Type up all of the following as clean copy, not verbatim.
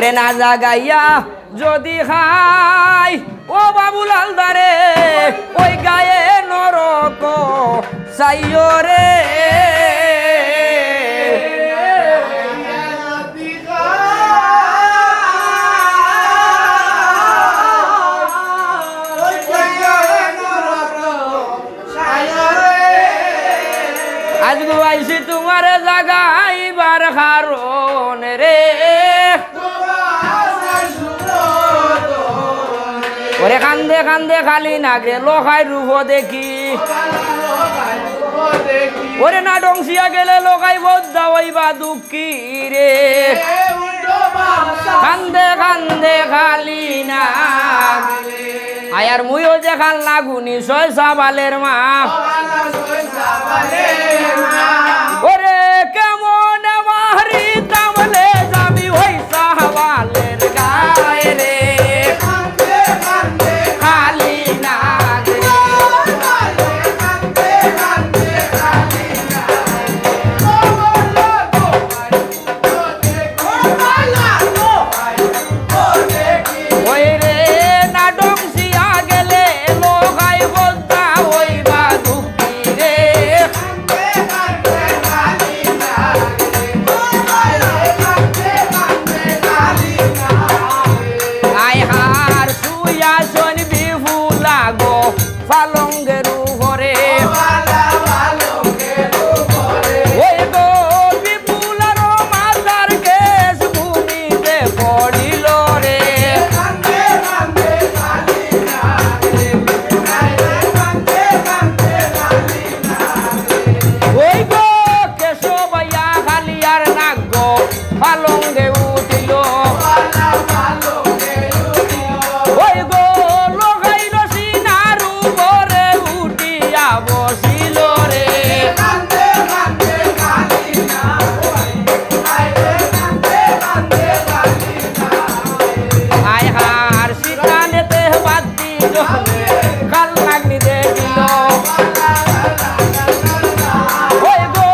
ওরে না জাগাইয়া যদি খাই ও বাবুলাল দারে ওই গায়ে নরক চাইও রে আজগো আইসি তোমার জাগাইবার কারণ রে ওরে কান্দে কান্দে খালি নাগরে লোকাই রূপ দেখি ওরে না ডংসিয়া গেলে লোকাই বদ্ধা হইবা দুঃখী রে কান্দে কান্দে খালি না আয়ার মুইও যে খাল না গুনি 6 সাবালের মা ওরে কেমন মারি তামলে যাবি ওই সাবালের গায়ে রে খালি না ওই রে না ডংসিয়া গেলে লোকাই বদ্ধা হইবা দুঃখী রে আয় হার শুয়া শোনবি ফুলাগো পালঙ্গের উপরে ওই গো বিপুলার মাথার কেশ ভূমিতে পড়িল রে ওই গো কেশবইয়া খালিয়ার নাগ গো পালঙ্গে উঠিল ওই গো লোকাই রসিনার উপরে উঠিয়া বসিল রে আয় হার সিটানেতে বাতি জলে কাল নাগনি দেখিল ওই গো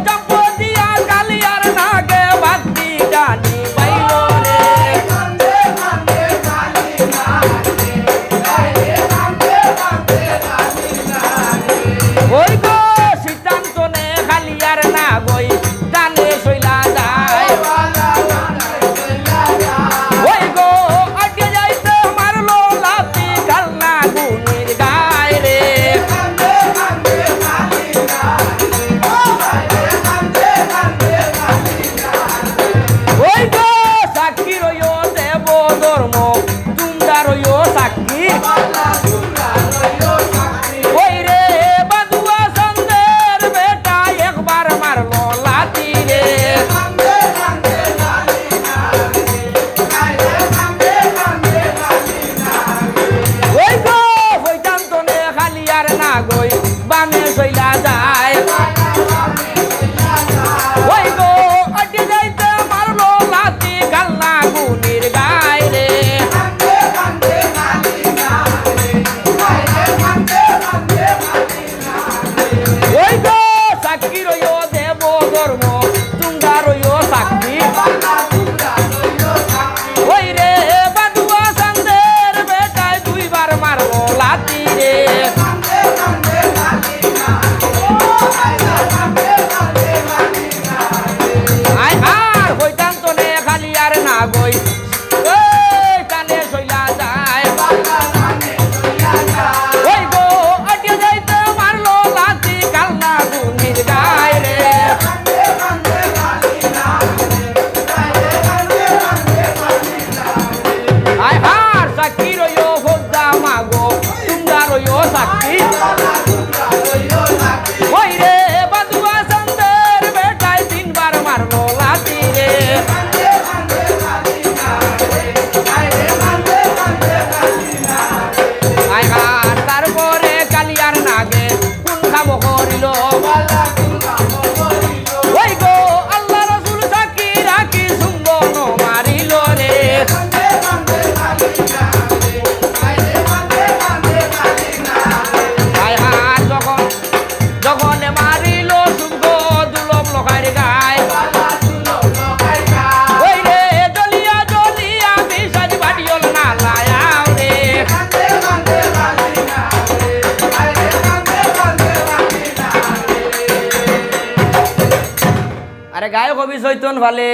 জম্পদিয়া কালিয়ার নাগে বাতি জানি পাইল রে ওই গো সিদ্ধান্তনে খালিয়ার না গই জানে শৈলা যায় ওই গো আগে যাইতে মারলো লাতি কালনা গুনির গায় রে গায়ক কবি চৈতন ফালে